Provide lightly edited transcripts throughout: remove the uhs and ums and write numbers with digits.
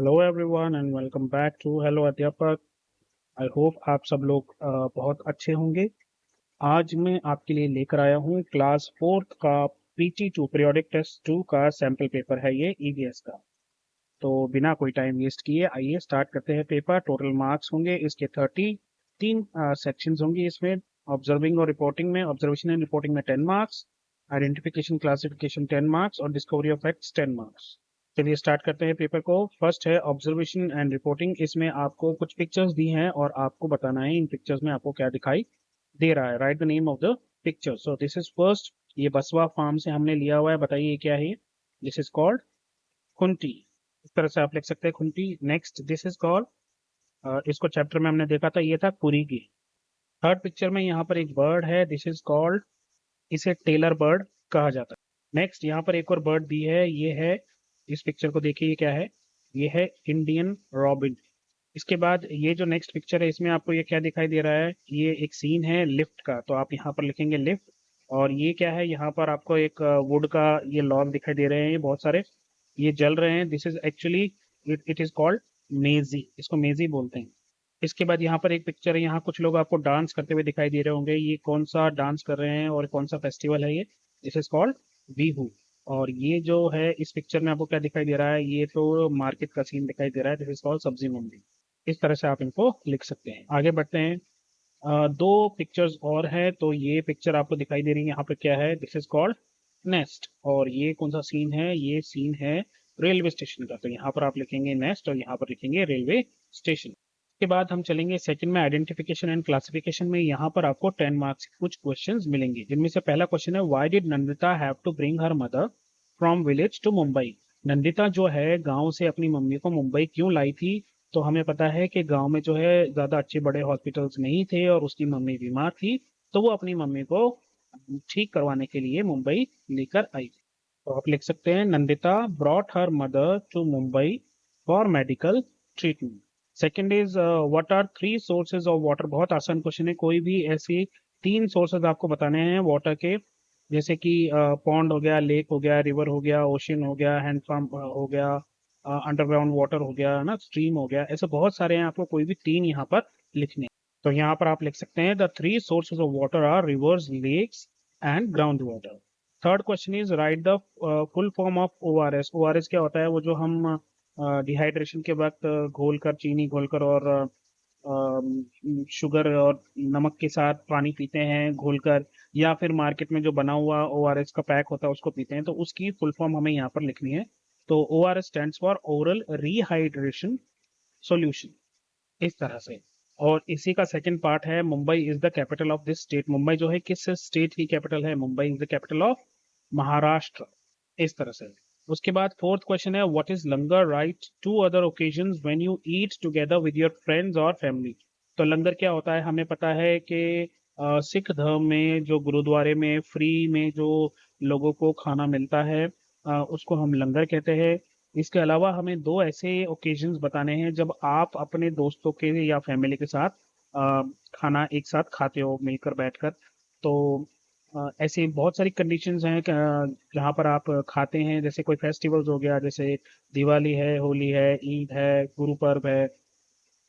Hello everyone and welcome back to hello Adhyapak. I hope आप सब लोग बहुत अच्छे होंगे। आज मैं आपके लिए लेकर आया हूँ क्लास फोर्थ का PT2 पीरियोडिक टेस्ट 2 का सैम्पल पेपर है ये EVS का। तो बिना कोई टाइम वेस्ट किए आइए स्टार्ट करते हैं पेपर। टोटल मार्क्स होंगे इसके 30। तीन सेक्शंस होंगे इसमें। ऑब्जर्विंग और रिपोर्टिंग में, ऑब्जर्वेशन एंड रिपोर्टिंग में 10 मार्क्स, आइडेंटिफिकेशन क्लासिफिकेशन 10 मार्क्स और डिस्कवरी ऑफ फैक्ट्स 10 मार्क्स। चलिए स्टार्ट करते हैं पेपर को। फर्स्ट है ऑब्जर्वेशन एंड रिपोर्टिंग। इसमें आपको कुछ पिक्चर्स दी हैं और आपको बताना है इन पिक्चर्स में आपको क्या दिखाई दे रहा है। Right the name of the picture. So this is first. ये बसवा फार्म से हमने लिया हुआ है, बताइए ये क्या है। This is called Khunti. इस तरह से आप लिख सकते हैं Khunti. Next this is called, इसको चैप्टर में हमने देखा था, ये था कुरीगी। थर्ड पिक्चर में यहाँ पर एक बर्ड है, दिस इज कॉल्ड, इसे टेलर बर्ड कहा जाता है। नेक्स्ट यहाँ पर एक और बर्ड दी है, ये है, इस पिक्चर को देखिए ये क्या है, ये है इंडियन रॉबिन। इसके बाद ये जो नेक्स्ट पिक्चर है इसमें आपको ये क्या दिखाई दे रहा है, ये एक सीन है लिफ्ट का, तो आप यहाँ पर लिखेंगे लिफ्ट। और ये क्या है, यहाँ पर आपको एक वुड का ये लॉग दिखाई दे रहे हैं, ये बहुत सारे ये जल रहे हैं। This is actually it is called मेजी, इसको मेजी बोलते हैं। इसके बाद यहाँ पर एक पिक्चर है, यहाँ कुछ लोग आपको डांस करते हुए दिखाई दे रहे होंगे। ये कौन सा डांस कर रहे हैं और कौन सा फेस्टिवल है ये, दिस इज कॉल्ड बिहू। और ये जो है इस पिक्चर में आपको क्या दिखाई दे रहा है, ये तो मार्केट का सीन दिखाई दे रहा है, दिस इज कॉल्ड सब्जी मंडी। इस तरह से आप इनको लिख सकते हैं। आगे बढ़ते हैं। दो पिक्चर्स और है, तो ये पिक्चर आपको दिखाई दे रही है यहाँ पर क्या है, दिस इज कॉल्ड नेस्ट। और ये कौन सा सीन है, ये सीन है रेलवे स्टेशन का, तो यहाँ पर आप लिखेंगे नेस्ट और यहाँ पर लिखेंगे रेलवे स्टेशन। के बाद हम चलेंगे सेकंड में, आइडेंटिफिकेशन एंड क्लासिफिकेशन में। यहाँ पर आपको 10 मार्क्स के कुछ क्वेश्चंस मिलेंगे, जिनमें से पहला क्वेश्चन है, why did Nandita have to bring her mother from village to Mumbai. Nandita जो है गांव से अपनी मम्मी को मुंबई क्यों लाई थी। तो हमें पता है कि गांव में जो है ज्यादा अच्छे बड़े हॉस्पिटल्स नहीं थे और उसकी मम्मी बीमार थी, तो वो अपनी मम्मी को ठीक करवाने के लिए मुंबई लेकर आई थी। तो आप लिख सकते हैं, Nandita brought her mother to Mumbai for medical treatment. Second is, what are three sources of water. बहुत आसान क्वेश्चन है, कोई भी ऐसी तीन सोर्सेज आपको बताने हैं वाटर के, जैसे कि पॉन्ड हो गया, लेक हो गया, रिवर हो गया, ओशन हो गया, हैंड पंप हो गया, अंडरग्राउंड वाटर हो गया ना, स्ट्रीम हो गया, ऐसे बहुत सारे हैं, आपको कोई भी तीन यहाँ पर लिखने हैं। तो यहाँ पर आप लिख सकते हैं, the three sources of water are rivers, lakes and ground water. Third question is, write the full form of ORS। ORS क्या होता है, वो जो हम डिहाइड्रेशन के वक्त घोलकर, चीनी घोलकर और शुगर और नमक के साथ पानी पीते हैं घोलकर, या फिर मार्केट में जो बना हुआ ORS का पैक होता है उसको पीते हैं, तो उसकी फुल फॉर्म हमें यहाँ पर लिखनी है। तो ORS stands for oral rehydration solution, इस तरह से। और इसी का सेकंड पार्ट है, Mumbai is the capital of this state. Mumbai जो है किस स्टेट की कैपिटल है, Mumbai is the capital of Maharashtra, इस तरह से। उसके बाद फोर्थ क्वेश्चन है, what is langar, write to other occasions when you eat together with your friends और फैमिली। तो लंगर क्या होता है, हमें पता है कि सिख धर्म में जो गुरुद्वारे में फ्री में जो लोगों को खाना मिलता है, उसको हम लंगर कहते हैं। इसके अलावा हमें दो ऐसे ओकेजन्स बताने हैं जब आप अपने दोस्तों के या फैमिली के साथ खाना एक साथ खाते हो मिलकर बैठकर। तो ऐसी बहुत सारी कंडीशंस हैं जहाँ पर आप खाते हैं, जैसे कोई फेस्टिवल्स हो गया, जैसे दिवाली है, होली है, ईद है, गुरु पर्व है,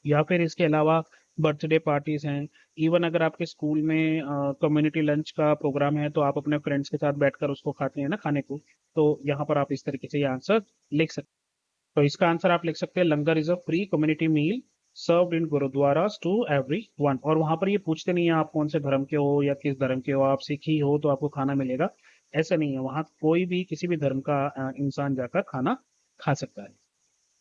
या फिर इसके अलावा बर्थडे पार्टीज हैं। इवन अगर आपके स्कूल में कम्युनिटी लंच का प्रोग्राम है, तो आप अपने फ्रेंड्स के साथ बैठकर उसको खाते हैं ना, खाने को। तो यहाँ पर आप इस तरीके से ये आंसर लिख सकते हैं। तो इसका आंसर आप लिख सकते हैं, langar is a free community meal served in gurdwaras to everyone. और वहां पर ये पूछते नहीं है आप कौन से धर्म के हो या किस धर्म के हो, आप सिख ही हो तो आपको खाना मिलेगा, ऐसा नहीं है। वहाँ कोई भी किसी भी धर्म का इंसान जाकर खाना खा सकता है।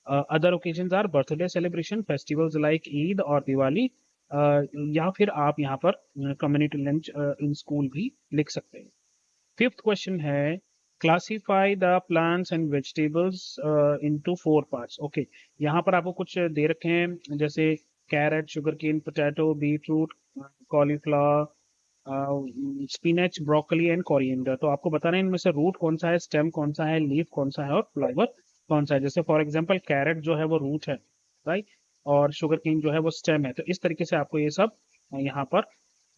Other occasions are birthday celebration, festivals like Eid और दिवाली, या फिर आप यहाँ पर कम्युनिटी लंच इन स्कूल भी लिख सकते हैं। फिफ्थ क्वेश्चन है, classify the plants and vegetables into four parts. Okay, यहाँ पर आपको कुछ दे रखे हैं, जैसे carrot, sugar cane, potato, beetroot, cauliflower, spinach, broccoli and coriander. तो आपको बताना है इनमें से रूट कौन सा है, स्टेम कौन सा है, लीफ कौन सा है और फ्लावर कौन सा है। जैसे फॉर एग्जांपल कैरेट जो है वो रूट है, राइट, और शुगर केन जो है वो स्टेम है। तो इस तरीके से आपको ये सब यहाँ पर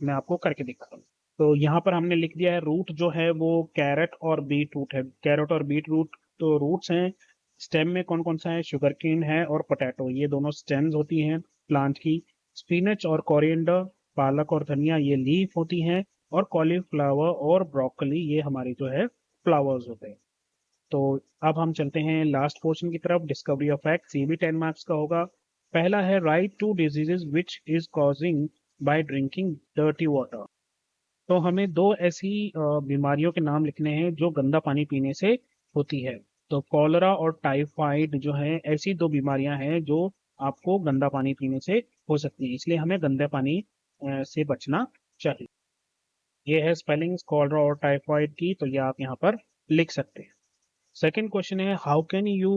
मैं आपको करके दिखाता हूँ। तो यहाँ पर हमने लिख दिया है, रूट जो है वो कैरेट और बीट रूट है। कैरेट और बीट रूट तो रूट्स हैं, स्टेम में कौन कौन सा है? शुगर केन है और पोटैटो, ये दोनों स्टेम्स होती हैं प्लांट की। स्पिनच और कोरिएंडर, पालक और धनिया, ये लीफ होती हैं। और कॉलीफ्लावर और ब्रोकली, ये हमारे जो है फ्लावर्स होते हैं। तो अब हम चलते हैं लास्ट पोर्शन की तरफ, डिस्कवरी ऑफ फैक्ट्स। ये भी 10 मार्क्स का होगा। पहला है write to diseases which is causing by drinking dirty water. तो हमें दो ऐसी बीमारियों के नाम लिखने हैं जो गंदा पानी पीने से होती है। तो कॉलरा और टाइफाइड जो है, ऐसी दो बीमारियां हैं जो आपको गंदा पानी पीने से हो सकती है, इसलिए हमें गंदे पानी से बचना चाहिए। ये है स्पेलिंग्स कॉलरा और टाइफाइड की, तो ये आप यहाँ पर लिख सकते हैं। सेकेंड क्वेश्चन है how can you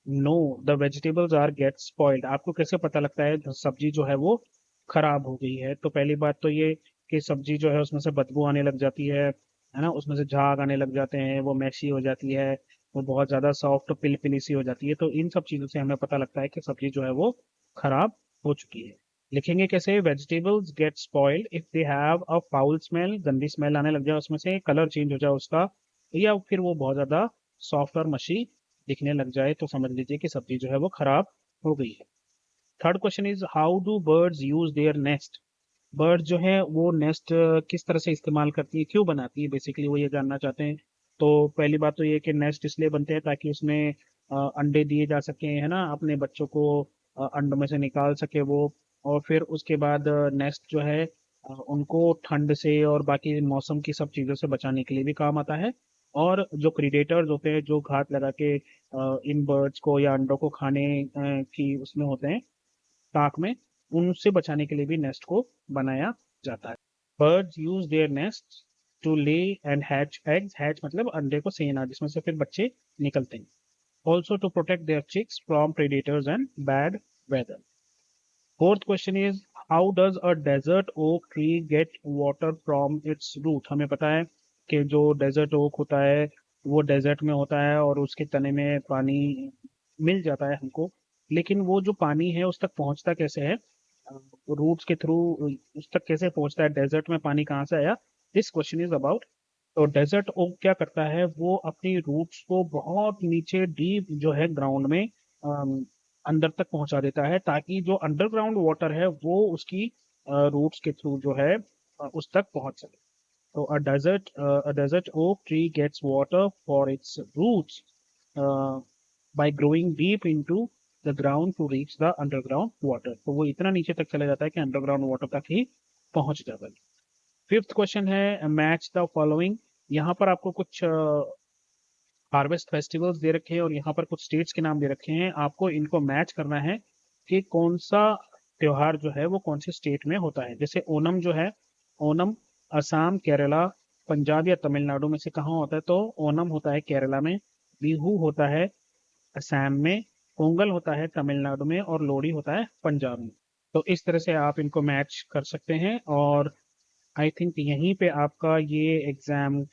know the vegetables are get spoiled. आपको कैसे पता लगता है सब्जी जो है वो खराब हो गई है? तो पहली बात तो ये कि सब्जी जो है उसमें से बदबू आने लग जाती है ना, उसमें से झाग आने लग जाते हैं, वो मैशी हो जाती है, वो बहुत ज्यादा सॉफ्ट पिल पिली सी हो जाती है। तो इन सब चीजों से हमें पता लगता है कि सब्जी जो है वो खराब हो चुकी है। लिखेंगे कैसे? Vegetables gate spoiled if they have a foul smell, गंदी स्मेल आने लग जाए उसमें से, कलर चेंज हो जाए उसका, या फिर वो बहुत ज्यादा सॉफ्ट और मशी दिखने लग जाए, तो समझ लीजिए कि सब्जी जो है वो खराब हो गई है। Third question is how do birds use their nest. Bird जो है वो नेस्ट किस तरह से इस्तेमाल करती है, क्यों बनाती है, बेसिकली वो ये जानना चाहते हैं। तो पहली बात तो ये कि नेस्ट इसलिए बनते हैं ताकि उसमें अंडे दिए जा सके, है ना, अपने बच्चों को अंडों में से निकाल सके वो। और फिर उसके बाद नेस्ट जो है उनको ठंड से और बाकी मौसम की सब चीज़ों से बचाने के लिए भी काम आता है। और जो प्रीडेटर्स होते हैं जो घात लगा के इन बर्ड्स को या अंडों को खाने की उसमें होते हैं, ताक में, उनसे बचाने के लिए भी नेस्ट को बनाया जाता है। Birds use their nest to lay and hatch eggs, hatch मतलब अंडे को सेना, जिसमें से फिर बच्चे निकलते हैं। Also to protect their chicks from predators and bad weather. Fourth question is how does a desert oak tree get water from its root. हमें पता है कि जो डेजर्ट ओक होता है वो डेजर्ट में होता है और उसके तने में पानी मिल जाता है हमको, लेकिन वो जो पानी है उस तक पहुंचता कैसे है? रूट्स के थ्रू उस तक कैसे पहुंचता है? डेजर्ट में पानी कहाँ से आया? This question is about. तो डेजर्ट ओक क्या करता है, वो अपनी रूट्स को बहुत नीचे डीप जो है ग्राउंड में अंदर तक पहुंचा देता है, ताकि जो अंडरग्राउंड वाटर है वो उसकी रूट्स के थ्रू जो है उस तक पहुंच सके। तो a desert oak tree gets water for its roots by growing deep into the ground to reach the underground water। तो वो इतना नीचे तक चला जाता है कि अंडरग्राउंड वाटर तक ही पहुंच जाता है। फिफ्थ क्वेश्चन है मैच द फॉलोइंग। यहाँ पर आपको कुछ हार्वेस्ट फेस्टिवल्स दे रखे हैं और यहाँ पर कुछ स्टेट्स के नाम दे रखे हैं, आपको इनको मैच करना है कि कौन सा त्योहार जो है वो कौन सी स्टेट में होता है। जैसे ओनम जो है, ओनम असम, केरला, पंजाब या तमिलनाडु में से कहाँ होता है? तो ओनम होता है केरला में, बिहू होता है असम में, पोंगल होता है तमिलनाडु में और लोहड़ी होता है पंजाब में। तो इस तरह से आप इनको मैच कर सकते हैं। और आई थिंक यहीं पे आपका ये एग्जाम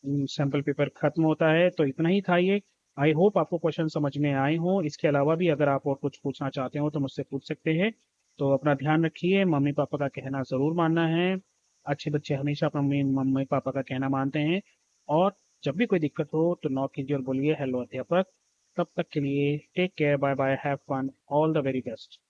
सैम्पल पेपर खत्म होता है। तो इतना ही था ये। आई होप आपको क्वेश्चन समझ में आए हों। इसके अलावा भी अगर आप और कुछ पूछना चाहते हो तो मुझसे पूछ सकते हैं। तो अपना ध्यान रखिए, मम्मी पापा का कहना ज़रूर मानना है। अच्छे बच्चे हमेशा अपने मम्मी मम्मी पापा का कहना मानते हैं। और जब भी कोई दिक्कत हो तो नॉक कीजिए और बोलिए हेलो अध्यापक। तब तक के लिए take care, bye bye, have fun, all the very best.